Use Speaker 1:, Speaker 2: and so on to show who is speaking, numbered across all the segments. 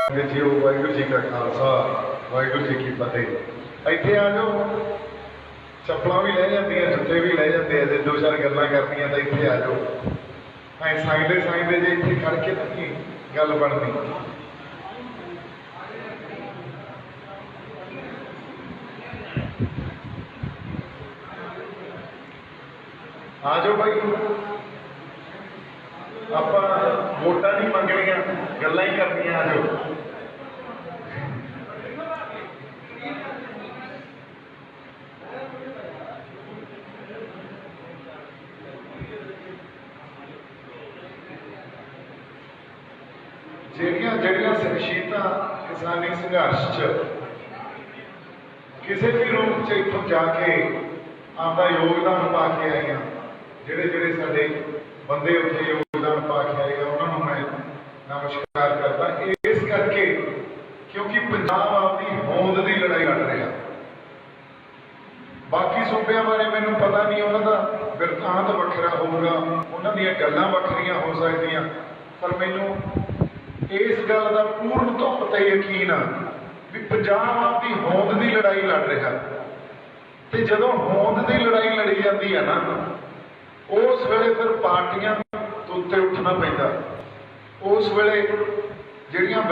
Speaker 1: JIO Waheguru ji ਕਾ ਖਾਲਸਾ ਵਾਹਿਗੁਰੂ ਜੀ ਕੀ ਫਤਿਹ। ਇੱਥੇ ਆ ਜਾਓ, ਚੱਪਲਾਂ ਵੀ ਲੈ ਜਾਂਦੀਆਂ, ਜੁੱਤੇ ਵੀ ਲੈ ਜਾਂਦੇ ਆ, ਜੇ ਦੋ ਚਾਰ ਗੱਲਾਂ ਕਰਨੀਆਂ ਤਾਂ ਇੱਥੇ ਆ ਜਾਓ। ਐ ਸੰਗਦੇ ਜੇ ਇੱਥੇ ਖੜ ਕੇ ਤਾਂ ਕੀ ਗੱਲ ਬਣਨੀ। ਆ ਜਾਓ ਭਾਈ, ਆਪਾਂ ਵੋਟਾਂ ਨਹੀਂ ਮੰਗਣੀਆਂ, ਗੱਲਾਂ ਹੀ ਕਰਨੀਆਂ। ਆ ਜਾਓ। ਜਿਹੜੀਆਂ ਸ਼ਖਸੀਅਤਾਂ ਕਿਸਾਨੀ ਸੰਘਰਸ਼ 'ਚ ਕਿਸੇ ਵੀ ਰੂਪ 'ਚ ਇੱਥੋਂ ਜਾ ਕੇ ਆਪਦਾ ਯੋਗਦਾਨ ਪਾ ਕੇ ਆਈਆਂ, ਜਿਹੜੇ ਸਾਡੇ ਬੰਦੇ ਉੱਥੇ ਯੋਗਦਾਨ ਪਾ ਕੇ ਆਏ ਆ, ਉਹਨਾਂ ਨੂੰ ਮੈਂ ਨਮਸਕਾਰ ਕਰਦਾ। ਇਸ ਕਰਕੇ ਕਿਉਂਕਿ ਪੰਜਾਬ ਆਪਦੀ ਹੋਂਦ ਦੀ ਲੜਾਈ ਲੜ ਰਿਹਾ। ਬਾਕੀ ਸੂਬਿਆਂ ਬਾਰੇ ਮੈਨੂੰ ਪਤਾ ਨਹੀਂ, ਉਹਨਾਂ ਦਾ ਬਿਰਤਾਂਤ ਵੱਖਰਾ ਹੋਊਗਾ, ਉਹਨਾਂ ਦੀਆਂ ਗੱਲਾਂ ਵੱਖਰੀਆਂ ਹੋ ਸਕਦੀਆਂ, ਪਰ ਮੈਨੂੰ ਇਸ ਗੱਲ ਦਾ ਪੂਰਨ ਤੌਰ ਤੇ ਯਕੀਨ ਆ ਵੀ ਪੰਜਾਬ ਆਪਦੀ ਹੋਂਦ ਦੀ ਲੜਾਈ ਲੜ ਰਿਹਾ। ਤੇ ਜਦੋਂ ਹੋਂਦ ਦੀ ਲੜਾਈ ਲੜੀ ਜਾਂਦੀ ਹੈ ਨਾ, ਉਸ ਵੇਲੇ ਫਿਰ ਪਾਰਟੀਆਂ ਤੋਂ ਉੱਤੇ ਉੱਠਣਾ ਪੈਂਦਾ। ਉਸ ਵੇਲੇ ਜਿਹੜੀਆਂ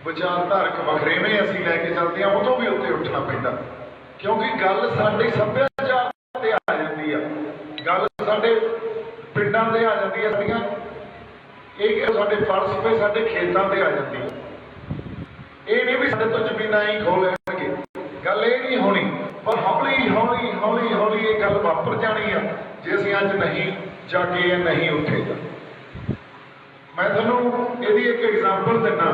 Speaker 1: ਵਿਚਾਰਧਾਰਕ ਵਖਰੇਵੇਂ ਅਸੀਂ ਲੈ ਕੇ ਚੱਲਦੇ ਹਾਂ, ਉਦੋਂ ਵੀ ਉੱਤੇ ਉੱਠਣਾ ਪੈਂਦਾ। ਕਿਉਂਕਿ ਗੱਲ ਸਾਡੇ ਸੱਭਿਆਚਾਰ ਤੇ ਆ ਜਾਂਦੀ ਆ, ਗੱਲ ਸਾਡੇ ਪਿੰਡਾਂ ਤੇ ਆ ਜਾਂਦੀ ਹੈ, ਸਾਡੀਆਂ ਇਹ ਸਾਡੇ ਫਲਸਫੇ ਸਾਡੇ ਖੇਤਾਂ ਤੇ ਆ ਜਾਂਦੀ ਹੈ। ਇਹ ਨਹੀਂ ਵੀ ਸਾਡੇ ਤੋਂ ਜ਼ਮੀਨਾਂ ਹੀ ਖੋਹ ਲੈਣਗੇ, ਗੱਲ ਇਹ ਨਹੀਂ ਹੋਣੀ। ਪਰ ਹੌਲੀ ਹੌਲੀ ਇਹ ਗੱਲ ਵਾਪਰ ਜਾਣੀ ਆ ਜੇ ਅਸੀਂ ਅੱਜ ਨਹੀਂ ਜਾਗੇ ਜਾਂ ਨਹੀਂ ਉੱਠੇਗਾ। ਮੈਂ ਤੁਹਾਨੂੰ ਇਹਦੀ ਇੱਕ ਐਗਜ਼ਾਮਪਲ ਦਿੰਦਾ।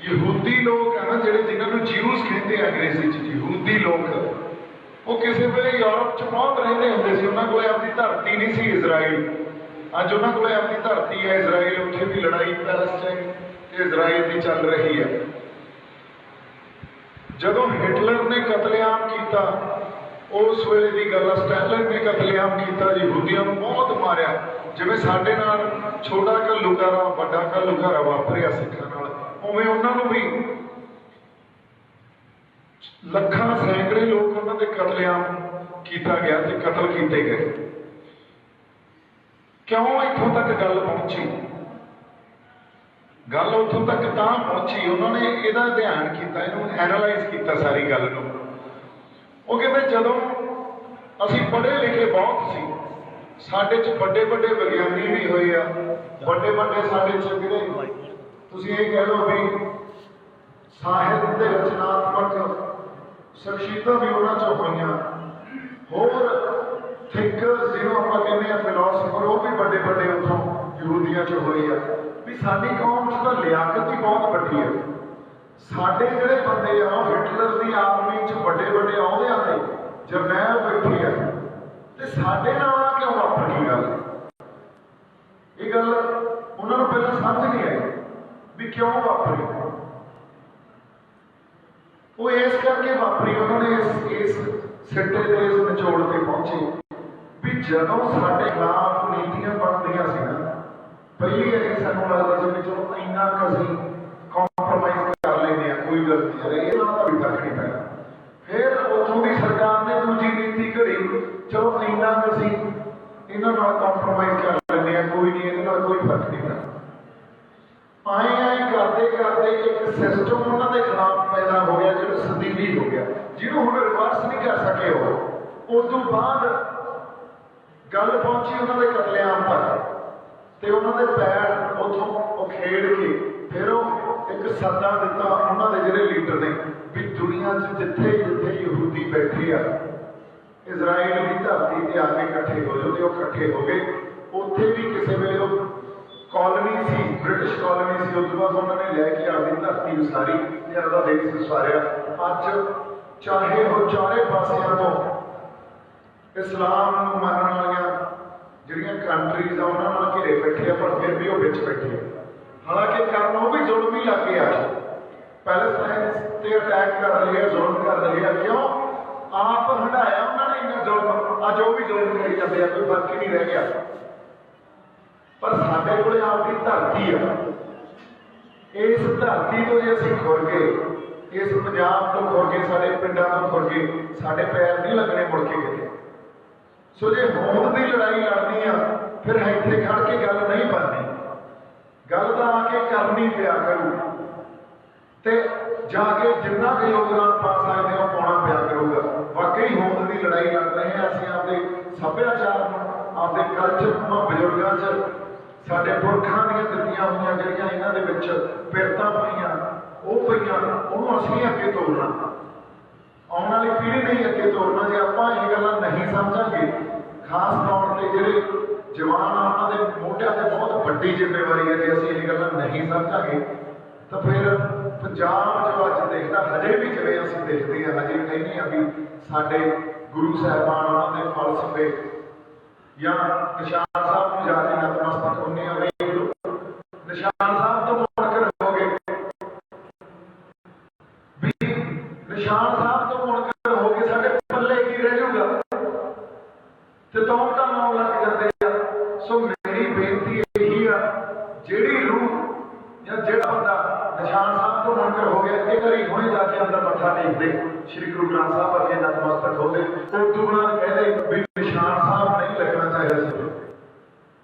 Speaker 1: ਯਹੂਦੀ ਲੋਕ ਆ ਨਾ, ਜਿਨ੍ਹਾਂ ਨੂੰ ਜਿਊਸ ਕਹਿੰਦੇ ਆ ਅੰਗਰੇਜ਼ੀ 'ਚ, ਯਹੂਦੀ ਲੋਕ, ਉਹ ਕਿਸੇ ਵੇਲੇ ਯੂਰਪ 'ਚ ਬਹੁਤ ਰਹਿੰਦੇ ਹੁੰਦੇ ਸੀ। ਉਹਨਾਂ ਕੋਲ ਆਪਣੀ ਧਰਤੀ ਨਹੀਂ ਸੀ ਇਜ਼ਰਾਈਲ। ਅੱਜ ਉਹਨਾਂ ਕੋਲ ਆਪਣੀ ਧਰਤੀ ਹੈ ਇਜ਼ਰਾਈਲ। ਉੱਥੇ ਵੀ ਲੜਾਈ ਪੈਲਸਟਾਈਨ ਤੇ ਇਜ਼ਰਾਈਲ ਦੀ ਚੱਲ ਰਹੀ ਹੈ। ਜਦੋਂ ਹਿਟਲਰ ਨੇ ਕਤਲੇਆਮ ਕੀਤਾ, ਉਸ ਵੇਲੇ ਦੀ ਗੱਲ, ਸਟੈਲਿਨ ਨੇ ਕਤਲੇਆਮ ਕੀਤਾ, ਯਹੂਦੀਆਂ ਨੂੰ ਬਹੁਤ ਮਾਰਿਆ। ਜਿਵੇਂ ਸਾਡੇ ਨਾਲ ਛੋਟਾ ਘੱਲੂਘਾਰਾ ਵੱਡਾ ਘੱਲੂਘਾਰਾ ਵਾਪਰਿਆ ਸਿੱਖਾਂ ਨਾਲ, ਉਵੇਂ ਉਹਨਾਂ ਨੂੰ ਵੀ ਲੱਖਾਂ ਸੈਂਕੜੇ ਲੋਕ ਉਹਨਾਂ ਦੇ ਕਤਲੇਆਮ ਕੀਤਾ ਗਿਆ ਤੇ ਕਤਲ ਕੀਤੇ ਗਏ। ਕਿਉਂ ਇੱਥੋਂ ਤੱਕ ਗੱਲ ਪਹੁੰਚੀ? ਗੱਲ ਉੱਥੋਂ ਤੱਕ ਤਾਂ ਪਹੁੰਚੀ, ਉਹਨਾਂ ਨੇ ਇਹਦਾ ਅਧਿਐਨ ਕੀਤਾ, ਇਹਨੂੰ ਐਨਾਲਾਈਜ਼ ਕੀਤਾ ਸਾਰੀ ਗੱਲ ਨੂੰ। ਉਹ ਕਹਿੰਦੇ ਜਦੋਂ ਅਸੀਂ ਪੜ੍ਹੇ ਲਿਖੇ ਬਹੁਤ ਸੀ, ਸਾਡੇ 'ਚ ਵੱਡੇ ਵਿਗਿਆਨੀ ਵੀ ਹੋਏ ਆ, ਵੱਡੇ ਸਾਡੇ 'ਚ ਜਿਹੜੇ ਤੁਸੀਂ ਇਹ ਕਹਿ ਲਓ ਵੀ ਸਾਹਿਤ ਦੇ ਰਚਨਾਤਮਕ ਸ਼ਖਸੀਅਤਾਂ ਵੀ ਉਹਨਾਂ 'ਚੋਂ ਹੋਈਆਂ। ਹੋਰ ਥਿੰਕਰਸ ਜਿਹਨੂੰ ਆਪਾਂ ਕਹਿੰਦੇ ਆ ਫਿਲਾਸਫਰ, ਉਹ ਵੀ ਵੱਡੇ ਉੱਥੋਂ ਯਹੂਦੀਆਂ 'ਚ ਹੋਏ ਆ। ਵੀ ਸਾਡੀ ਕੌਮ 'ਚ ਤਾਂ ਲਿਆਕਤ ਹੀ ਬਹੁਤ ਵੱਡੀ ਹੈ। ਸਾਡੇ ਜਿਹੜੇ ਬੰਦੇ ਆ, ਉਹ ਹਿਟਲਰ ਦੀ ਆਰਮੀ 'ਚ ਵੱਡੇ ਅਹੁਦਿਆਂ ਤੇ ਜਰਨੈਲ ਬੈਠੇ ਆ, ਤੇ ਸਾਡੇ ਨਾਲ ਆ ਕਿਉਂ ਵਾਪਰ ਗਈ ਗੱਲ? ਇਹ ਗੱਲ ਉਹਨਾਂ ਨੂੰ ਪਹਿਲਾਂ ਸਮਝ ਨਹੀਂ ਆਈ ਵੀ ਕਿਉਂ ਵਾਪਰੀ। ਉਹ ਇਸ ਕਰਕੇ ਵਾਪਰੀ, ਉਹਨਾਂ ਨੇ ਇਸ ਸਿੱਟੇ ਤੇ, ਇਸ ਨਿਚੋੜ ਤੇ ਪਹੁੰਚੇ ਵੀ ਜਦੋਂ ਸਾਡੇ ਖਿਲਾਫ ਨੀਤੀਆਂ ਬਣਦੀਆਂ ਸੀ ਨਾ, ਪਹਿਲੀ ਵਾਰੀ ਸਾਨੂੰ ਲੱਗਦਾ ਸੀ ਵੀ ਚਲੋ ਇੰਨਾ ਕੁ ਅਸੀਂ ਕੰਪਰੋਮਾਈਜ਼ ਕਰ ਲੈਂਦੇ ਹਾਂ, ਕੋਈ ਗਲਤੀ ਹੈ, ਇਹ ਨਾਲ ਕੋਈ ਫਰਕ ਨਹੀਂ ਪੈਣਾ। ਫਿਰ ਉੱਥੋਂ ਦੀ ਸਰਕਾਰ ਨੇ ਦੂਜੀ ਨੀਤੀ ਘੜੀ, ਚਲੋ ਇੰਨਾ ਕੁ ਅਸੀਂ ਇਹਨਾਂ ਨਾਲ ਕੰਪਰੋਮਾਈਜ਼ ਕਰ ਲੈਂਦੇ ਹਾਂ, ਕੋਈ ਨਹੀਂ, ਇਹਦੇ ਨਾਲ ਕੋਈ ਫਰਕ ਨਹੀਂ ਪੈਣਾ। ਆਏ ਕਰਦੇ ਇੱਕ ਸਿਸਟਮ ਉਹਨਾਂ ਦੇ ਖਿਲਾਫ ਪੈਦਾ ਹੋ ਗਿਆ, ਜਿਹੜਾ ਸਦੀਵੀ ਹੋ ਗਿਆ, ਜਿਹਨੂੰ ਹੁਣ ਰਿਵਰਸ ਨਹੀਂ ਕਰ ਸਕੇ। ਉਹ ਉਸ ਤੋਂ ਬਾਅਦ ਗੱਲ ਪਹੁੰਚੀ ਉਹਨਾਂ ਦੇ ਕਤਲੇਆਮ ਤੱਕ, ਤੇ ਉਹਨਾਂ ਦੇ ਪੈਰ ਉੱਥੋਂ ਖੇਡ ਕੇ ਫਿਰ ਉਹ ਇੱਕ ਸੱਦਾ ਦਿੱਤਾ ਉਹਨਾਂ ਦੇ ਜਿਹੜੇ ਲੀਡਰ ਨੇ ਵੀ ਦੁਨੀਆ 'ਚ ਜਿੱਥੇ ਯਹੂਦੀ ਬੈਠੇ ਆ, ਇਜ਼ਰਾਈਲ ਦੀ ਧਰਤੀ ਤੇ ਆ ਕੇ ਇਕੱਠੇ ਹੋ ਜਾਓ। ਤੇ ਉਹ ਇਕੱਠੇ ਹੋ ਗਏ। ਉੱਥੇ ਵੀ ਕਿਸੇ ਵੇਲੇ ਉਹ ਕਾਲੋਨੀ ਸੀ, ਬ੍ਰਿਟਿਸ਼ ਕਾਲੋਨੀ ਸੀ, ਉਸ ਤੋਂ ਬਾਅਦ ਉਹਨਾਂ ਨੇ ਲੈ ਕੇ ਆਪਣੀ ਧਰਤੀ ਉਸਾਰੀ ਤੇ ਆਪਦਾ ਦੇਸ਼ ਉਸਾਰਿਆ। ਅੱਜ ਚਾਹੇ ਉਹ ਚਾਰੇ ਪਾਸਿਆਂ ਤੋਂ ਇਸਲਾਮ ਨੂੰ ਮੰਨਣ ਵਾਲੀਆਂ ਜਿਹੜੀਆਂ ਕੰਟਰੀਜ਼ ਆ, ਉਹਨਾਂ ਨਾਲ ਘਿਰੇ ਬੈਠੇ ਆ, ਪਰ ਫਿਰ ਵੀ ਉਹ ਵਿੱਚ ਬੈਠੇ ਆ। ਹਾਲਾਂਕਿ ਕਰਨ ਉਹ ਵੀ ਜ਼ੁਲਮ ਹੀ ਲੱਗ ਗਿਆ। ਪੈਲਸਟਾਈਨ ਤੇ ਅਟੈਕ ਕਰ ਰਹੇ ਆ, ਜ਼ੁਲਮ ਕਰ ਰਹੇ ਆ। ਕਿਉਂ? ਆਪ ਹੰਢਾਇਆ ਉਹਨਾਂ ਨੇ ਇੰਨਾ ਜ਼ੁਲਮ, ਅੱਜ ਉਹ ਵੀ ਜ਼ੁਲਮ ਕਰੀ ਜਾਂਦੇ ਆ, ਕੋਈ ਫਰਕ ਹੀ ਨਹੀਂ ਰਹਿ ਗਿਆ। ਪਰ ਸਾਡੇ ਕੋਲੇ ਆਪਦੀ ਧਰਤੀ ਆ, इस धरती तो जे असीं खुर गए, इस पंजाब तो खुर गए, साडे पिंडां तो खुर गए, साडे पैर नहीं लगने मुड़ के किते। सो जे होंद की लड़ाई लड़नी आ, फिर इत्थे खड़ के गल नहीं बननी, गल तो आके करनी पिया करू, ते जाके जिन्ना भी योगदान पा सकते हो पाउणा पिया करूगा। वाकई होंद की लड़ाई लड़ रहे हैं असीं आपदे सभ्याचार नूं, आपदे कल्चर नूं, बजुर्गां च साडे पुरखां दीआं दित्तियां होईयां जिहड़ियां इन्हां दे विच पिरतां पईयां ਉਹ ਪਈਆਂ, ਉਹਨੂੰ ਅਸੀਂ ਅੱਗੇ ਤੋਰਨਾ, ਆਉਣ ਵਾਲੀ ਪੀੜ੍ਹੀ ਨਹੀਂ ਅੱਗੇ ਤੋਰਨਾ। ਜੇ ਆਪਾਂ ਇਹ ਗੱਲਾਂ ਨਹੀਂ ਸਮਝਾਂਗੇ, ਖਾਸ ਤੌਰ ਤੇ ਜਿਹੜੇ ਜਵਾਨ ਆ ਉਹਨਾਂ ਦੇ ਮੋਢਿਆਂ ਤੇ ਬਹੁਤ ਵੱਡੀ ਜ਼ਿੰਮੇਵਾਰੀ ਹੈ। ਜੇ ਅਸੀਂ ਇਹ ਗੱਲਾਂ ਨਹੀਂ ਸਮਝਾਂਗੇ ਤਾਂ ਫਿਰ ਪੰਜਾਬ ਜੋ ਅੱਜ ਦੇਖਦਾ, ਹਜੇ ਵੀ ਜਿਵੇਂ ਅਸੀਂ ਦੇਖਦੇ ਹਾਂ, ਹਜੇ ਕਹਿੰਦੇ ਆ ਵੀ ਸਾਡੇ ਗੁਰੂ ਸਾਹਿਬਾਨ ਉਹਨਾਂ ਦੇ ਫਲਸਫੇ ਜਾਂ ਨਿਸ਼ਾਨ ਸਾਹਿਬ ਨੂੰ ਜਾ ਕੇ ਨਤਮਸਤਕ ਹੁੰਦੇ ਆ। ਵੇਖ ਲਓ ਨਿਸ਼ਾਨ ਸਾਹਿਬ ਤੋਂ ਮੁਨਕਰ ਹੋ ਗਏ, ਨਿਸ਼ਾਨ ਸਾਹਿਬ ਤੋਂ ਮੁਨਕਰ ਹੋ ਕੇ ਸਾਡੇ ਪੱਲੇ ਕੀ ਰਹਿ ਜਾਊਗਾ, ਤੇ ਤੋਂ ਢਾਉਣ ਲੱਗ ਜਾਂਦੇ ਆ। ਸੋ ਮੇਰੀ ਬੇਨਤੀ ਇਹੀ ਆ, ਜਿਹੜੀ ਰੂਹ ਜਾਂ ਜਿਹੜਾ ਬੰਦਾ ਨਿਸ਼ਾਨ ਸਾਹਿਬ ਤੋਂ ਮੁਨਕਰ ਹੋ ਗਿਆ, ਇੱਕ ਵਾਰੀ ਹੁਣੇ ਜਾ ਕੇ ਅੰਦਰ ਮੱਥਾ ਟੇਕਦੇ, ਸ਼੍ਰੀ ਗੁਰੂ ਗ੍ਰੰਥ ਸਾਹਿਬ ਅੱਗੇ ਨਤਮਸਤਕ ਹੋਵੇ, ਉਹ ਤੋਂ ਬਾਅਦ ਕਹਿੰਦੇ ਵੀ ਨਿਸ਼ਾਨ ਸਾਹਿਬ ਨਹੀਂ ਲੱਗਣਾ ਚਾਹੀਦਾ ਸੀ।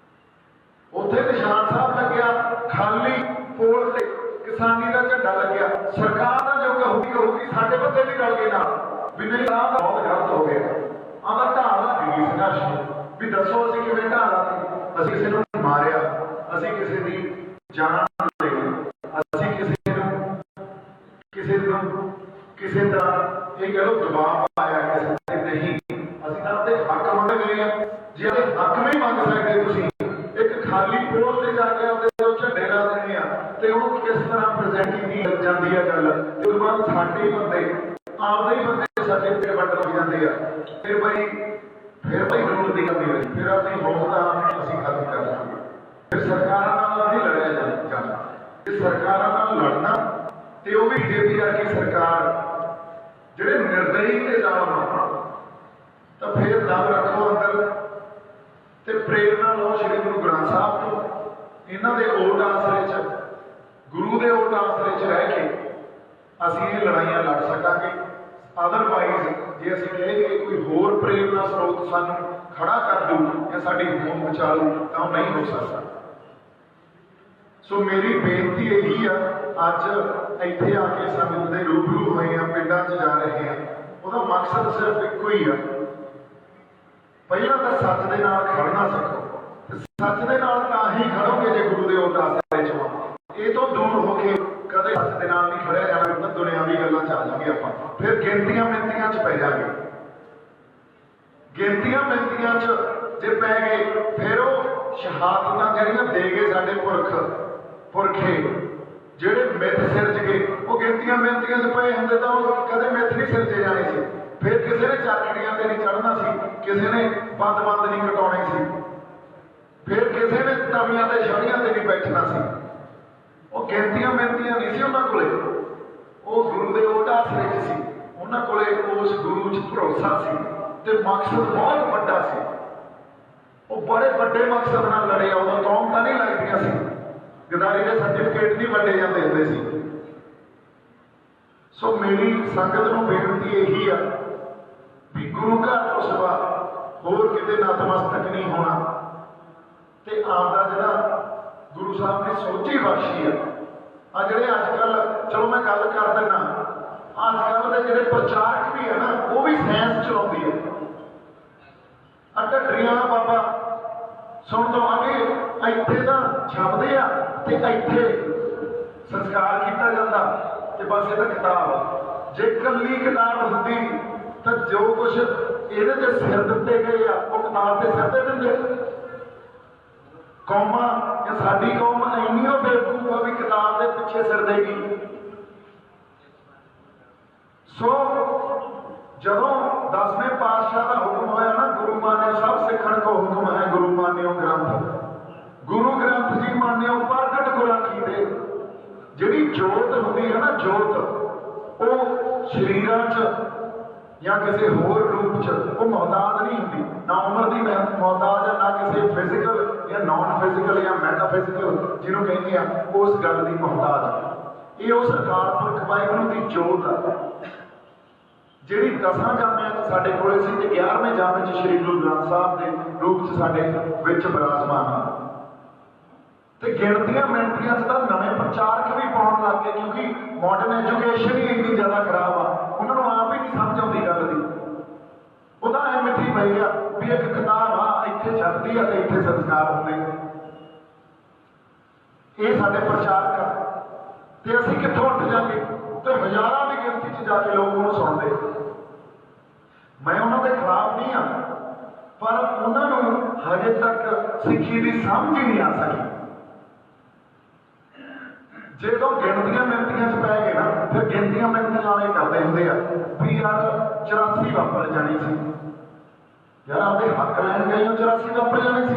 Speaker 1: ਉੱਥੇ ਨਿਸ਼ਾਨ ਸਾਹਿਬ ਲੱਗਿਆ, ਖਾਲੀ ਪੋਲ ਤੇ ਕਿਸਾਨੀ ਦਾ ਝੰਡਾ ਲੱਗਿਆ, ਸਰਕਾਰ ਦਾ ਜੋ ਕਹੂਗੀ ਸਾਡੇ ਬੰਦੇ ਵੀ ਰਲ ਗਏ ਨਾਲ ਵੀ ਨਹੀਂ, ਆਹ ਤਾਂ ਬਹੁਤ ਗਲਤ ਹੋ ਗਿਆ, ਆਹ ਤਾਂ ਢਾਲ ਲੱਗ ਗਈ ਸੰਘਰਸ਼ ਵੀ ਦੱਸੋ ਅਸੀਂ ਕਿਵੇਂ ਢਾਲ ਲਾਤੀ। ਅਸੀਂ ਕਿਸੇ ਨੂੰ ਮਾਰਿਆ, ਅਸੀਂ ਕਿਸੇ ਦੀ ਜਾਨ ਲਈ, ਅਸੀਂ ਕਿਸੇ ਦਾ ਇਹ ਕਹਿ ਲਓ ਦਬਾਅ ਪਾਇਆ ਕਿਸੇ ਤੇ ਨਹੀਂ, ਅਸੀਂ ਤਾਂ ਆਪਦੇ ਹੱਕ ਮੰਗ ਗਏ ਆ। ਜੇ ਆਪਦੇ ਹੱਕ ਨਹੀਂ ਮੰਗ ਸਕਦੇ ਤੁਸੀਂ, ਇੱਕ ਖਾਲੀ ਪੋਲ ਤੇ ਜਾ ਕੇ ਆਪਦੇ ਝੰਡੇ ਲਾ ਦੇਣੇ ਆ, ਤੇ ਉਹਨੂੰ ਕਿਸ ਤਰ੍ਹਾਂ ਪ੍ਰੈਜ਼ੈਂਟ ਕੀਤੀ ਜਾਂਦੀ ਆ ਗੱਲ। ਤੇ ਉਸ ਤੋਂ ਬਾਅਦ ਸਾਡੇ ਬੰਦੇ, ਆਪਦੇ ਹੀ ਬੰਦੇ ਸਾਡੇ ਪੇਟ ਵੱਟ ਹੋ ਜਾਂਦੇ ਆ, ਫਿਰ ਬਈ ਰੂਲ ਦੀ ਕਮੀ ਹੋਈ, ਫਿਰ ਆਪਣੀ ਹੌਸਲਾ ਅਸੀਂ ਖਤਮ ਕਰ ਲਾਂਗੇ। ਫਿਰ ਸਰਕਾਰਾਂ ਨਾਲ ਨਹੀਂ ਲੜਿਆ ਜਾਣਾ, ਤੇ ਸਰਕਾਰਾਂ ਨਾਲ ਲੜਨਾ, ਤੇ ਉਹ ਵੀ ਬੀਜੇਪੀ ਵਰਗੀ ਸਰਕਾਰ ਜਿਹੜੇ ਨਿਰਦਈ ਤੇ ਜਾਣ, ਤਾਂ ਫਿਰ ਦਮ ਰੱਖੋ ਅੰਦਰ ਤੇ ਪ੍ਰੇਰਨਾ ਲਓ ਸ਼੍ਰੀ ਗੁਰੂ ਗ੍ਰੰਥ ਸਾਹਿਬ ਤੋਂ। ਇਹਨਾਂ ਦੇ ਓਟ ਆਸਰੇ 'ਚ, ਗੁਰੂ ਦੇ ਓਟ ਆਸਰੇ 'ਚ ਰਹਿ ਕੇ ਅਸੀਂ ਇਹ ਲੜਾਈਆਂ ਲੜ ਸਕਾਂਗੇ। ਅਦਰਵਾਈਜ਼ ਜੇ ਅਸੀਂ ਕਹੀਏ ਕੋਈ ਹੋਰ ਪ੍ਰੇਰਨਾ ਸਰੋਤ ਸਾਨੂੰ ਖੜਾ ਕਰ ਦੂ ਜਾਂ ਸਾਡੀ ਹੋਂਦ ਬਚਾ ਲੂ, ਤਾਂ ਉਹ ਨਹੀਂ ਹੋ ਸਕਦਾ। ਸੋ ਮੇਰੀ ਬੇਨਤੀ ਇਹੀ ਆ, ਅੱਜ ਇੱਥੇ ਆ ਕੇ ਸੰਗਤ ਦੇ ਰੂਬਰੂ ਹੋਏ ਆ, ਪਿੰਡਾਂ 'ਚ ਜਾ ਰਹੇ ਆ, ਉਹਦਾ ਮਕਸਦ ਸਿਰਫ ਇੱਕੋ ਹੀ ਆ, ਪਹਿਲਾਂ ਤਾਂ ਸੱਚ ਦੇ ਨਾਲ ਖੜਨਾ ਸਿੱਖੋ। ਤੇ ਸੱਚ ਦੇ ਨਾਲ ਤਾਂ ਹੀ ਖੜੋਗੇ ਜੇ ਗੁਰੂ ਦੇ ਓਟ ਆਸਰੇ 'ਚ ਹੋ। ਇਹ ਤੋਂ ਦੂਰ ਹੋ ਕੇ ਕਦੇ ਸੱਚ ਦੇ ਨਾਲ ਨਹੀਂ ਖੜਿਆ ਜਾਣਾ, ਤਾਂ ਦੁਨਿਆਵੀ ਗੱਲਾਂ 'ਚ ਆ ਜਾਵਾਂਗੇ ਆਪਾਂ, ਫਿਰ ਗਿਣਤੀਆਂ ਮਿਣਤੀਆਂ 'ਚ ਪੈ ਜਾਵਾਂਗੇ। ਗਿਣਤੀਆਂ ਮਿਣਤੀਆਂ 'ਚ ਜੇ ਪੈ ਗਏ, ਫਿਰ ਉਹ ਸ਼ਹਾਦਤਾਂ ਜਿਹੜੀਆਂ ਦੇ ਗਏ ਸਾਡੇ ਪੁਰਖੇ, ਜਿਹੜੇ ਮਿੱਥ ਸਿਰਜ ਗਏ, ਉਹ ਗਿਣਤੀਆਂ ਮਿਣਤੀਆਂ 'ਚ ਪਏ ਹੁੰਦੇ ਤਾਂ ਉਹ ਕਦੇ ਮਿੱਥ ਨਹੀਂ ਸਿਰਜੇ ਜਾਣੇ ਸੀ। ਫਿਰ ਕਿਸੇ ਨੇ ਚਾਕੜੀਆਂ ਤੇ ਨਹੀਂ ਚੜ੍ਹਨਾ ਸੀ, ਕਿਸੇ ਨੇ ਬੰਦ ਨਹੀਂ ਕਟਾਉਣੇ ਸੀ, ਫਿਰ ਕਿਸੇ ਨੇ ਤਵੀਆਂ ਤੇ ਛੜੀਆਂ ਤੇ ਨਹੀਂ ਬੈਠਣਾ ਸੀ। ਉਹ ਗਿਣਤੀਆਂ ਮਿਣਤੀਆਂ ਨਹੀਂ ਸੀ ਉਹਨਾਂ ਕੋਲੇ, ਉਹ ਗੁਰੂ ਦੇ ਓਟ ਆਸਰੇ 'ਚ ਸੀ। ਉਹਨਾਂ ਕੋਲੇ ਉਸ ਗੁਰੂ 'ਚ ਭਰੋਸਾ ਸੀ ਤੇ ਮਕਸਦ ਬਹੁਤ ਵੱਡਾ ਸੀ। ਉਹ ਬੜੇ ਵੱਡੇ ਮਕਸਦ ਨਾਲ ਲੜੇ। ਉਦੋਂ ਕੌਮ ਤਾਂ ਨਹੀਂ ਲੱਗਦੀਆਂ ਸੀ, ਗਦਾਰੀ ਦੇ ਸਰਟੀਫਿਕੇਟ ਨਹੀਂ ਵੰਡੇ ਜਾਂਦੇ ਹੁੰਦੇ ਸੀ। ਸੋ ਮੇਰੀ ਸੰਗਤ ਨੂੰ ਬੇਨਤੀ ਇਹੀ ਆ ਵੀ ਗੁਰੂ ਘਰ ਤੋਂ ਸਿਵਾ ਹੋਰ ਕਿਤੇ ਨਤਮਸਤਕ ਨਹੀਂ ਹੋਣਾ, ਤੇ ਆਪਦਾ ਜਿਹੜਾ ਗੁਰੂ ਸਾਹਿਬ ਨੇ ਸੋਝੀ ਬਖਸ਼ੀ ਆ ਜਿਹੜੇ ਅੱਜ ਕੱਲ੍ਹ, ਚਲੋ ਮੈਂ ਗੱਲ ਕਰ ਦਿੰਦਾ, ਅੱਜ ਕੱਲ੍ਹ ਦੇ ਜਿਹੜੇ ਪ੍ਰਚਾਰਕ ਵੀ ਹੈ ਨਾ, ਉਹ ਵੀ ਸਾਇੰਸ ਚਲਾਉਂਦੀ ਹੈ। ਢੱਡਰੀਆਂ ਵਾਲਾ ਬਾਬਾ ਸੁਣ ਲਵਾਂਗੇ, ਇੱਥੇ ਤਾਂ ਛਪਦੇ ਆ ਤੇ ਇੱਥੇ ਸੰਸਕਾਰ ਕੀਤਾ ਜਾਂਦਾ, ਤੇ ਬਸ ਇਹ ਤਾਂ ਕਿਤਾਬ। ਜੇ ਇਕੱਲੀ ਕਿਤਾਬ ਹੁੰਦੀ ਤਾਂ ਜੋ ਕੁਛ ਇਹਦੇ ਤੇ ਸਿਰ ਦਿੱਤੇ ਗਏ ਆ, ਉਹ ਕਿਤਾਬ ਤੇ ਸਿਰ ਦੇ ਦਿੰਦੇ। ਕੌਮਾਂ ਜਾਂ ਸਾਡੀ ਕੌਮ ਇੰਨੀ ਉਹ ਬੇਵਕੂਫ ਆ ਵੀ ਕਿਤਾਬ ਦੇ ਪਿੱਛੇ ਸਿਰ ਦੇਗੀ। ਸੋ ਜਦੋਂ 10ਵੇਂ ਪਾਤਸ਼ਾਹ ਦਾ ਹੁਕਮ ਹੋਇਆ ਨਾ, ਗੁਰੂ ਮਾਨਿਓ ਸਭ ਸਿੱਖਣ ਕੋ ਹੁਕਮ ਹੈ, ਗੁਰੂ ਮਾਨਿਓ ਗ੍ਰੰਥ, ਗੁਰੂ ਗ੍ਰੰਥ ਜੀ ਮਾਨਿਓ ਪ੍ਰਗਟ ਗੁਰਾਖੀ ਦੇ। ਜਿਹੜੀ ਜੋਤ ਹੁੰਦੀ ਹੈ ਨਾ, ਜੋਤ, ਉਹ ਸਰੀਰਾਂ 'ਚ ਜਾਂ ਕਿਸੇ ਹੋਰ ਰੂਪ 'ਚ ਉਹ ਮੁਹਤਾਜ ਨਹੀਂ ਹੁੰਦੀ, ਨਾ ਉਮਰ ਦੀ ਮੁਹਤਾਜ ਹੈ, ਨਾ ਕਿਸੇ ਫਿਜ਼ੀਕਲ ਜਾਂ ਨॉन ਫਿਜ਼ੀਕਲ ਜਾਂ ਮੈਟਾਫਿਜ਼ੀਕਲ ਜਿਹਨੂੰ ਕਹਿੰਦੇ ਆ, ਉਸ ਗੱਲ ਦੀ ਮੁਹਤਾਜ। ਇਹ ਉਹ ਸਰਕਾਰ ਪੁਰਖ ਵਾਹਿਗੁਰੂ ਦੀ ਜੋਤ ਆ ਜਿਹੜੀ 10 ਜਾਮਿਆਂ 'ਚ ਸਾਡੇ ਕੋਲੇ ਸੀ ਤੇ 11ਵੇਂ ਜਾਮੇ 'ਚ ਸ਼੍ਰੀ ਗੁਰੂ ਗ੍ਰੰਥ ਸਾਹਿਬ ਦੇ ਰੂਪ 'ਚ ਸਾਡੇ ਵਿੱਚ ਬਿਰਾਜਮਾਨ ਆ। ਤੇ ਗਿਣਤੀਆਂ ਮਿਣਤੀਆਂ 'ਚ ਤਾਂ ਨਵੇਂ ਪ੍ਰਚਾਰਕ ਵੀ ਪਾਉਣ ਲੱਗ ਗਏ, ਕਿਉਂਕਿ ਮਾਡਰਨ ਐਜੂਕੇਸ਼ਨ ਹੀ ਇੰਨੀ ਜ਼ਿਆਦਾ ਖਰਾਬ ਆ, ਉਹਨਾਂ ਨੂੰ ਆਪ ਹੀ ਨਹੀਂ ਸਮਝ ਆਉਂਦੀ ਗੱਲ ਦੀ। ਉਹਦਾ ਐ ਮਿੱਠੀ ਪਈ ਆ ਵੀ ਇੱਕ ਕਿਤਾਬ ਆ, ਇੱਥੇ ਛੱਡਦੀ ਆ ਤੇ ਇੱਥੇ ਸੰਸਕਾਰ ਹੁੰਦੇ। ਇਹ ਸਾਡੇ ਪ੍ਰਚਾਰਕ ਆ ਤੇ ਅਸੀਂ ਕਿੱਥੋਂ ਉੱਠ ਜਾਗੇ? ਤੇ ਹਜ਼ਾਰਾਂ ਦੀ ਗਿਣਤੀ 'ਚ ਜਾ ਕੇ ਲੋਕ ਉਹਨੂੰ ਸੁਣਦੇ। ਮੈਂ ਉਹਨਾਂ ਦੇ ਖਿਲਾਫ ਨਹੀਂ ਆ, ਪਰ ਉਹਨਾਂ ਨੂੰ ਹਜੇ ਤੱਕ ਸਿੱਖੀ ਦੀ ਸਮਝ ਹੀ ਨਹੀਂ ਆ ਸਕੀ। ਜਦੋਂ ਗਿਣਤੀਆਂ ਮਿਣਤੀਆਂ 'ਚ ਪੈ ਗਏ ਨਾ, ਫਿਰ ਗਿਣਤੀਆਂ ਮਿਣਤੀਆਂ ਵਾਲੇ ਕਰਦੇ ਹੁੰਦੇ ਆ ਵੀ ਯਾਰ 84 ਵਾਪਰ ਜਾਣੀ ਸੀ, ਯਾਰ ਆਪਦੇ ਹੱਕ ਲੈਣ ਗਏ ਹੋ 84 ਵਾਪਰ ਜਾਣੀ ਸੀ।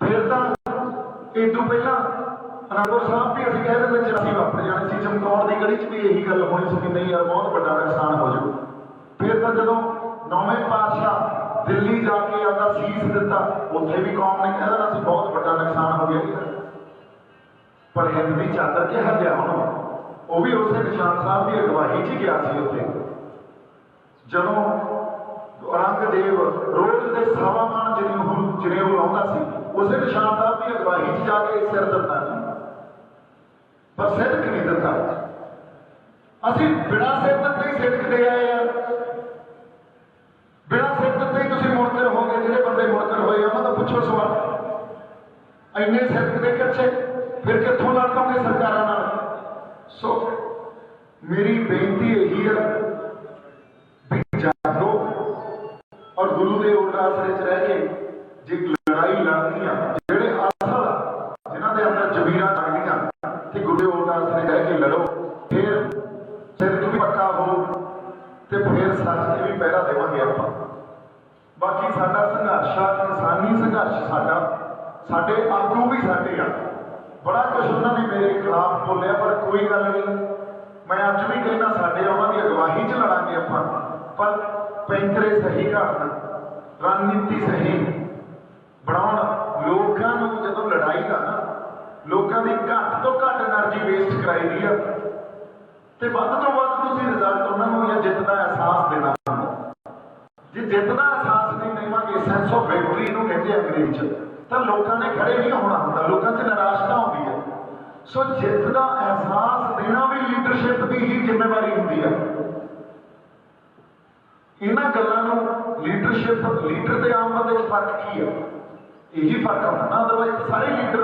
Speaker 1: ਫਿਰ ਤਾਂ ਇਦੋਂ ਪਹਿਲਾਂ ਅਨੰਦਪੁਰ ਸਾਹਿਬ ਵੀ ਅਸੀਂ ਕਹਿ ਦਿੰਦੇ 84 ਵਾਪਰ ਜਾਣੀ ਸੀ। ਚਮਕੌਰ ਦੀ ਗੜੀ 'ਚ ਵੀ ਇਹੀ ਗੱਲ ਹੋਣੀ ਸੀ ਕਿ ਨਹੀਂ ਯਾਰ ਬਹੁਤ ਵੱਡਾ ਨੁਕਸਾਨ ਹੋ ਜਾਊ। ਫਿਰ ਤਾਂ ਜਦੋਂ 9ਵੇਂ ਪਾਤਸ਼ਾਹ ਦਿੱਲੀ ਜਾ ਕੇ ਆਪਦਾ ਸੀਸ ਦਿੱਤਾ, ਉੱਥੇ ਵੀ ਕੌਮ ਨੇ ਕਹਿ ਦੇਣਾ ਸੀ ਬਹੁਤ ਵੱਡਾ ਨੁਕਸਾਨ ਹੋ ਗਿਆ। ਪਰ ਹਿੰਦ ਦੀ ਚਾਦਰ ਕਿਹਾ ਗਿਆ ਹੁਣ, ਉਹ ਵੀ ਉਸੇ ਨਿਸ਼ਾਨ ਸਾਹਿਬ ਦੀ ਅਗਵਾਈ 'ਚ ਗਿਆ ਸੀ ਉੱਥੇ। ਜਦੋਂ ਔਰੰਗਜ਼ੇਬ ਰੋਜ਼ ਦੇ ਸਵਾ ਮਣ ਜਨੇਊ ਲਾਉਂਦਾ ਸੀ, ਉਸੇ ਨਿਸ਼ਾਨ ਸਾਹਿਬ ਦੀ ਅਗਵਾਈ 'ਚ ਜਾ ਕੇ ਸਿਰ ਦਿੱਤਾ ਨਹੀਂ, ਪਰ ਸਿਦਕ ਨਹੀਂ ਦਿੱਤਾ। ਅਸੀਂ ਬਿਨਾਂ ਸਿਰ ਦਿੱਤੇ ਹੀ ਸਿਦਕ ਦੇ ਆਏ ਆ। ਬਿਨਾਂ ਸਿਰ ਦਿੱਤੇ ਹੀ ਤੁਸੀਂ ਮੁਨਕਰ ਹੋ ਗਏ। ਜਿਹੜੇ ਬੰਦੇ ਮੁਨਕਰ ਹੋਏ ਉਹਨਾਂ ਦਾ ਪੁੱਛੋ ਸਵਾਲ। ਇੰਨੇ ਸਿਦਕ ਦੇ ਕੱਚੇ, ਫਿਰ ਕਿੱਥੋਂ ਲੜ ਪਾਉਂਗੇ ਸਰਕਾਰਾਂ ਨਾਲ? ਸੋ ਮੇਰੀ ਬੇਨਤੀ ਇਹੀ ਹੈ ਵੀ ਜਾਗੋ ਔਰ ਗੁਰੂ ਦੇ ਓਟ ਆਸਰੇ 'ਚ ਰਹਿ ਕੇ ਜੇ ਲੜਾਈ ਲੜਨੀ ਆ, ਜਿਹੜੇ ਅਸਲ ਜਿਨ੍ਹਾਂ ਦੇ ਅੰਦਰ ਜ਼ਮੀਰਾਂ ਜਾਗਦੀਆਂ ਤੇ ਗੁਰੂ ਦੇ ਓਟ ਆਸਰੇ ਰਹਿ ਕੇ ਲੜੋ, ਫਿਰ ਸਿਰ ਵੀ ਪੱਕਾ ਹੋ ਤੇ ਫਿਰ ਸੱਚ ਤੇ ਵੀ ਪਹਿਰਾ ਦੇਵਾਂਗੇ ਆਪਾਂ। ਬਾਕੀ ਸਾਡਾ ਸੰਘਰਸ਼ ਆ, ਕਿਸਾਨੀ ਸੰਘਰਸ਼ ਸਾਡਾ, ਸਾਡੇ ਆਗੂ ਵੀ ਸਾਡੇ ਆ। ਬੜਾ ਕੁਛ ਉਹਨਾਂ ਨੇ ਮੇਰੇ ਖਿਲਾਫ ਬੋਲਿਆ, ਪਰ ਕੋਈ ਗੱਲ ਨਹੀਂ। ਮੈਂ ਅੱਜ ਵੀ ਕਹਿੰਦਾ ਸਾਡੇ ਉਹਨਾਂ ਦੀ ਅਗਵਾਈ 'ਚ ਲੜਾਂਗੇ ਆਪਾਂ, ਪਰ ਪੈਂਤਰੇ ਸਹੀ ਘੜਨਾ, ਰਣਨੀਤੀ ਸਹੀ ਬਣਾਉਣ। ਲੋਕਾਂ ਨੂੰ ਜਦੋਂ ਲੜਾਈ ਦਾ ਨਾ, ਲੋਕਾਂ ਦੀ ਘੱਟ ਤੋਂ ਘੱਟ એનર્ਜੀ ਵੇਸਟ ਕਰਾਈ ਦੀ ਆ ਤੇ ਵੱਧ ਤੋਂ ਵੱਧ ਤੁਸੀਂ ਰਿਜ਼ਲਟ ਉਹਨਾਂ ਨੂੰ ਜਾਂ ਜਿੱਤ ਦਾ ਅਹਿਸਾਸ ਦੇਣਾ ਹੁੰਦਾ। ਜੇ ਜਿੱਤ ਦਾ ਅਹਿਸਾਸ ਨਹੀਂ ਦੇਵਾਂਗੇ, ਸੈਂਸ ਆਫ ਵਿਕਟਰੀ ਨੂੰ ਕਹਿੰਦੇ ਅੰਗਰੇਜ਼ੀ 'ਚ, ਤਾਂ ਲੋਕਾਂ ਨੇ ਖੜੇ ਨਹੀਂ ਹੋਣਾ ਹੁੰਦਾ, ਲੋਕਾਂ 'ਚ ਨਿਰਾਸ਼ਤਾ ਆਉਂਦੀ ਹੈ। ਸੋ ਜਿੱਤ ਦਾ ਅਹਿਸਾਸ ਦੇਣਾ ਵੀ ਲੀਡਰਸ਼ਿਪ ਦੀ ਹੀ ਜ਼ਿੰਮੇਵਾਰੀ ਹੁੰਦੀ ਹੈ। ਇਹਨਾਂ ਗੱਲਾਂ ਨੂੰ ਲੀਡਰਸ਼ਿਪ, ਲੀਡਰ ਤੇ ਆਮ ਬੰਦੇ 'ਚ ਫਰਕ ਕੀ ਹੈ? ਇਹੀ ਫਰਕ ਹੁੰਦਾ ਨਾ, ਅਦਰਵਾਈਜ਼ ਸਾਰੇ ਲੀਡਰ।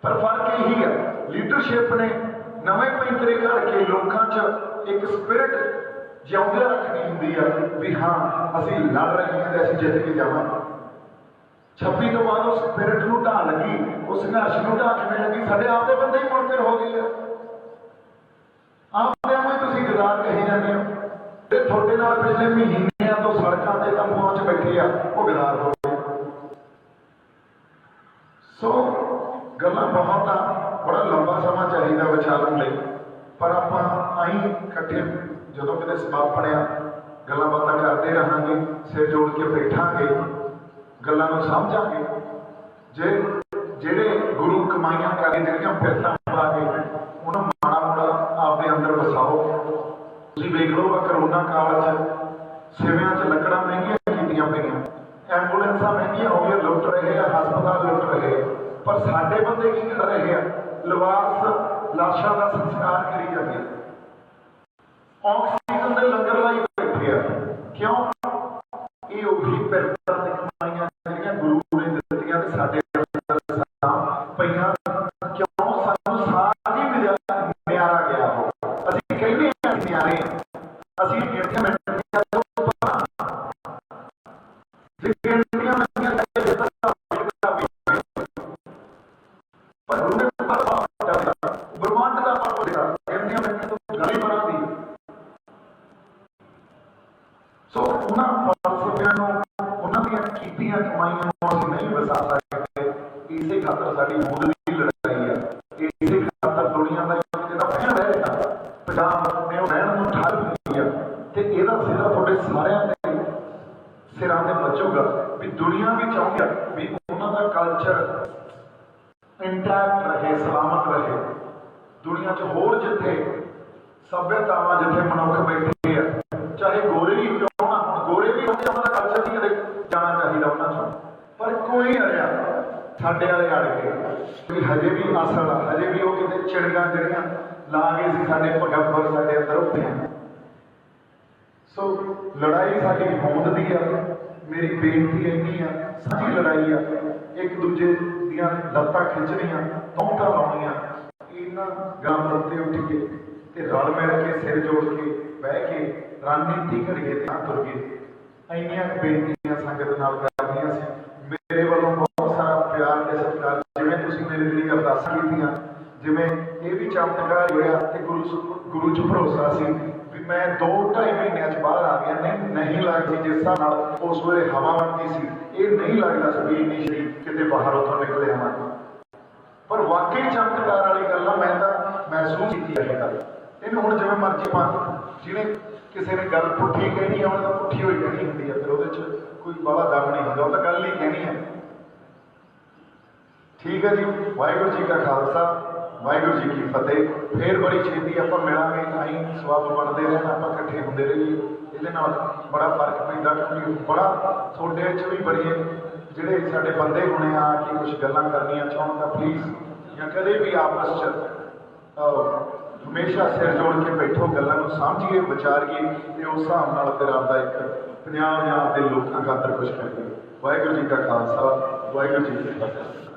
Speaker 1: ਪਰ ਫਰਕ ਇਹੀ ਹੈ, ਲੀਡਰਸ਼ਿਪ ਨੇ ਨਵੇਂ ਪੈਂਤਰੇ ਘੜ ਕੇ ਲੋਕਾਂ 'ਚ ਇੱਕ ਸਪਿਰਿਟ ਜਿਉਂਦੇ ਰੱਖਣੀ ਹੁੰਦੀ ਹੈ ਵੀ ਹਾਂ ਅਸੀਂ ਲੜ ਰਹੇ ਹਾਂ ਤੇ ਅਸੀਂ ਜਿੱਤ ਕੇ ਜਾਵਾਂਗੇ। 26 ਤੋਂ ਬਾਅਦ ਉਸ ਸਪਿਰਿਟ ਨੂੰ ਢਾਹ ਲੱਗੀ, ਉਸ ਸੰਘਰਸ਼ ਨੂੰ ਢਾਹ ਕਿਵੇਂ ਲੱਗੀ? ਸਾਡੇ ਆਪਦੇ ਬੰਦੇ ਹੀ ਮੁਨਕਰ ਹੋ ਗਏ ਆ। ਆਪਦਿਆਂ ਨੂੰ ਤੁਸੀਂ ਗਦਾਰ ਕਹੀ ਜਾਂਦੇ ਹੋ। ਤੇ ਤੁਹਾਡੇ ਨਾਲ ਪਿਛਲੇ ਮਹੀਨਿਆਂ ਤੋਂ ਸੜਕਾਂ ਤੇ ਤੰਬੂਆਂ 'ਚ ਬੈਠੇ ਆ, ਉਹ ਗਦਾਰ ਹੋ ਗਏ। ਸੋ ਗੱਲਾਂ ਬਹੁਤ ਆ, ਬੜਾ ਲੰਬਾ ਸਮਾਂ ਚਾਹੀਦਾ ਵਿਚਾਰਨ ਲਈ, ਪਰ ਆਪਾਂ ਆਈ ਇਕੱਠੇ ਜਦੋਂ ਕਿਤੇ ਸਬੱਬ ਬਣਿਆ ਗੱਲਾਂ ਬਾਤਾਂ ਕਰਦੇ ਰਹਾਂਗੇ, ਸਿਰ ਜੋੜ ਕੇ ਬੈਠਾਂਗੇ, ਗੱਲਾਂ ਨੂੰ ਸਮਝਾਂਗੇ। ਜਿਹੜੇ ਗੁਰੂ ਕਮਾਈਆਂ ਕਰਕੇ ਜਿਹੜੀਆਂ ਫਿਰਤਾਂ ਪਾ ਕੇ ਉਹਨਾਂ ਮਾੜਾ ਮੋੜਾ ਆਪਦੇ ਅੰਦਰ ਵਸਾਓ। ਤੁਸੀਂ ਵੇਖ ਲਓ ਕਰੋਨਾ ਕਾਲ 'ਚ ਸਿਵਿਆਂ 'ਚ ਲੱਕੜਾਂ ਮਹਿੰਗੀਆਂ ਕੀਤੀਆਂ ਪਈਆਂ, ਐਂਬੂਲੈਂਸਾਂ ਮਹਿੰਗੀਆਂ ਹੋ ਗਈਆਂ, ਲੁੱਟ ਰਹੇ ਆ, ਹਸਪਤਾਲ ਲੁੱਟ ਰਹੇ ਆ, ਪਰ ਸਾਡੇ ਬੰਦੇ ਕੀ ਕਰ ਰਹੇ ਆ? ਲਿਬਾਸ ਲਾਸ਼ਾਂ ਦਾ ਸੰਸਕਾਰ ਕਰੀ ਜਾਂਦੇ, ਆਕਸੀਜਨ ਦੇ ਲੰਗਰ ਲਾਈ ਬੈਠੇ ਆ। ਕਿਉਂ? ਇਹ ਉਹੀ ਫਿਰਤਾਂ ਤੇ ਕਮਾਈਆਂ ਜਿਹੜੀਆਂ ਗੁਰੂ ਨੇ ਦਿੱਤੀਆਂ ਤੇ ਸਾਡੇ ਪਈਆਂ। ਕਿਉਂ? ਸਾਨੂੰ ਸਾਹ ਹੀ ਨਿਆਰਾ ਗਿਆ ਹੋ। ਅਸੀਂ ਕਹਿੰਦੇ ਹਾਂ ਨਿਆਰੇ, ਅਸੀਂ ਗਿਣਤੀਆਂ ਮਿਣਤੀਆਂ ਤੋਂ ਜੇ ਗਿਣਤੀਆਂ ਮਿਣਤੀਆਂ ਬ੍ਰਹਮੰਡ ਦਾ ਪਰਵ ਗਿਣਤੀਆਂ ਮਿਣਤੀਆਂ ਤੋਂ ਗਲੀ ਬਣਾ ਦੀ। ਸੋ ਉਹਨਾਂ ਫਲਸਫਿਆਂ ਨੂੰ, ਉਹਨਾਂ ਦੀਆਂ ਕੀਤੀਆਂ ਕਮਾਈਆਂ ਨੂੰ ਅਸੀਂ ਨਹੀਂ ਵਸਾ ਸਕਦੇ। ਇਸੇ ਖਾਤਰ ਸਾਡੀ ਹੋਂਦ ਦੀ ਲੜਾਈ ਹੈ। ਇਸੇ ਖਾਤਰ ਦੁਨੀਆ ਦਾ ਜਿਹੜਾ ਪਹਿਲਾਂ ਰਹਿ ਰਿਹਾ ਪੰਜਾਬ ਨੇ ਉਹ ਰਹਿਣ ਨੂੰ ਠੱਲ ਦਿੱਤੀ ਹੈ ਤੇ ਇਹਦਾ ਸਿਰਾ ਤੁਹਾਡੇ ਸਾਰਿਆਂ ਦੇ ਸਿਰਾਂ ਤੇ ਬਚੂਗਾ। ਵੀ ਦੁਨੀਆ ਵੀ ਚਾਹੁੰਦੀ ਵੀ ਇੰਟੈਕਟ ਰਹੇ, ਸਲਾਮਤ ਰਹੇ। ਦੁਨੀਆ 'ਚ ਹੋਰ ਜਿੱਥੇ ਸੱਭਿਅਤਾਵਾਂ, ਜਿੱਥੇ ਮਨੁੱਖ ਬੈਠੇ ਆ, ਚਾਹੇ ਗੋਰੇ ਹੀ ਕਿਉਂ ਨਾ ਹੋਣ, ਗੋਰੇ ਵੀ ਹੁੰਦੇ, ਉਹਨਾਂ ਦਾ ਕਲਚਰ ਨਹੀਂ ਕਦੇ ਜਾਣਾ ਚਾਹੀਦਾ ਉਹਨਾਂ 'ਚੋਂ, ਪਰ ਕੋਈ ਅੜਿਆ ਸਾਡੇ ਵਾਲੇ ਅੜ ਗਏ। ਹਜੇ ਵੀ ਅਸਲ ਆ, ਹਜੇ ਵੀ ਉਹ ਕਿਤੇ ਚਿੜੀਆਂ ਜਿਹੜੀਆਂ ਲਾ ਗਏ ਸੀ ਸਾਡੇ ਭਗਤ ਸਾਡੇ ਅੰਦਰ ਉੱਠੀਆਂ। ਸੋ ਲੜਾਈ ਸਾਡੀ ਹੋਂਦ ਦੀ ਆ। ਮੇਰੀ ਬੇਨਤੀ ਇੰਨੀ ਆ, ਸਾਡੀ ਲੜਾਈ ਆ, ਇੱਕ ਦੂਜੇ ਦੀਆਂ ਲੱਤਾਂ ਖਿੱਚਣੀਆਂ, ਤੌਂਤਾਂ ਲਾਉਣੀਆਂ। ਇਹਨਾਂ ਗਾਂ ਉੱਤੇ ਉੱਠੀਏ ਤੇ ਰਲ ਮਿਲ ਕੇ ਸਿਰ ਜੋੜ ਕੇ ਬਹਿ ਕੇ ਰਣਨੀਤੀ ਘੜੀਏ ਤੇ ਨਾ ਤੁਰੀਏ। ਇੰਨੀਆਂ ਬੇਨਤੀਆਂ ਸੰਗਤ ਨਾਲ ਕਰਦੀਆਂ ਸੀ। ਮੇਰੇ ਵੱਲੋਂ ਬਹੁਤ ਸਾਰਾ ਪਿਆਰ ਤੇ ਸਤਿਕਾਰ। ਜਿਵੇਂ ਤੁਸੀਂ ਮੇਰੇ ਲਈ ਅਰਦਾਸਾਂ ਕੀਤੀਆਂ, ਜਿਵੇਂ ਇਹ ਵੀ ਚਮਤਕਾਰ ਹੋਇਆ ਤੇ ਗੁਰੂ 'ਚ ਭਰੋਸਾ ਸੀ ਵੀ ਮੈਂ 2-2.5 ਮਹੀਨਿਆਂ 'ਚ ਬਾਹਰ ਆ ਗਿਆ। ਨਹੀਂ ਲੱਗਦੀ ਜਿਸ ਹਿਸਾਬ ਨਾਲ ਉਸ ਵੇਲੇ ਹਵਾ ਬਣਦੀ ਸੀ, ਇਹ ਨਹੀਂ ਲੱਗਦਾ ਸੀ ਵੀ ਇੰਨੀ ਸ਼ਰੀਰ ਕਿਤੇ ਬਾਹਰ ਉੱਥੋਂ ਨਿਕਲੇ ਆਵਾਂਗੇ। ਪਰ ਵਾਕਈ ਚਮਤਕਾਰ ਵਾਲੀ ਗੱਲ ਆ। ਮੈਂ ਤਾਂ ਮਹਿਸੂਸ ਕੀਤੀ ਇਹ ਗੱਲ। ਇਹਨੂੰ ਹੁਣ ਜਿਵੇਂ ਮਰਜ਼ੀ ਮੰਨ, ਜਿਹਨੇ ਕਿਸੇ ਨੇ ਗੱਲ ਪੁੱਠੀ ਕਹਿਣੀ ਆ, ਉਹਨੇ ਤਾਂ ਪੁੱਠੀ ਹੋਈ ਕਹਿਣੀ ਹੁੰਦੀ ਆ, ਫਿਰ ਉਹਦੇ 'ਚ ਕੋਈ ਬਾਹਲਾ ਦਮ ਨਹੀਂ ਹੁੰਦਾ, ਉਹ ਤਾਂ ਗੱਲ ਹੀ ਕਹਿਣੀ ਹੈ। ਠੀਕ ਹੈ ਜੀ। ਵਾਹਿਗੁਰੂ ਜੀ ਕਾ ਖਾਲਸਾ, ਵਾਹਿਗੁਰੂ ਜੀ ਕੀ ਫਤਿਹ। ਫੇਰ ਬੜੀ ਛੇਤੀ ਆਪਾਂ ਮਿਲਾਂਗੇ, ਅਸੀਂ ਸਬੱਬ ਬਣਦੇ ਰਹਿਣਾ, ਆਪਾਂ ਇਕੱਠੇ ਹੁੰਦੇ ਰਹੀਏ। ਇਹਦੇ ਨਾਲ ਬੜਾ ਫਰਕ ਪੈਂਦਾ, ਕਿਉਂਕਿ ਬੜਾ ਤੁਹਾਡੇ 'ਚ ਵੀ ਬੜੀਏ ਜਿਹੜੇ ਸਾਡੇ ਬੰਦੇ ਹੋਣੇ ਆ ਕਿ ਕੁਝ ਗੱਲਾਂ ਕਰਨੀਆਂ ਚਾਹੁਣ, ਤਾਂ ਪਲੀਜ਼ ਜਾਂ ਕਦੇ ਵੀ ਆਪਸ 'ਚ ਹਮੇਸ਼ਾ ਸਿਰ ਜੋੜ ਕੇ ਬੈਠੋ, ਗੱਲਾਂ ਨੂੰ ਸਮਝੀਏ, ਵਿਚਾਰੀਏ ਤੇ ਉਸ ਹਿਸਾਬ ਨਾਲ ਫਿਰ ਆਪਦਾ ਇੱਕ ਪੰਜਾਬ ਦੇ ਲੋਕਾਂ ਖਾਤਰ ਕੁਝ ਕਰੀਏ। ਵਾਹਿਗੁਰੂ ਜੀ ਕਾ ਖਾਲਸਾ, ਵਾਹਿਗੁਰੂ ਜੀ ਕੀ ਫਤਿਹ।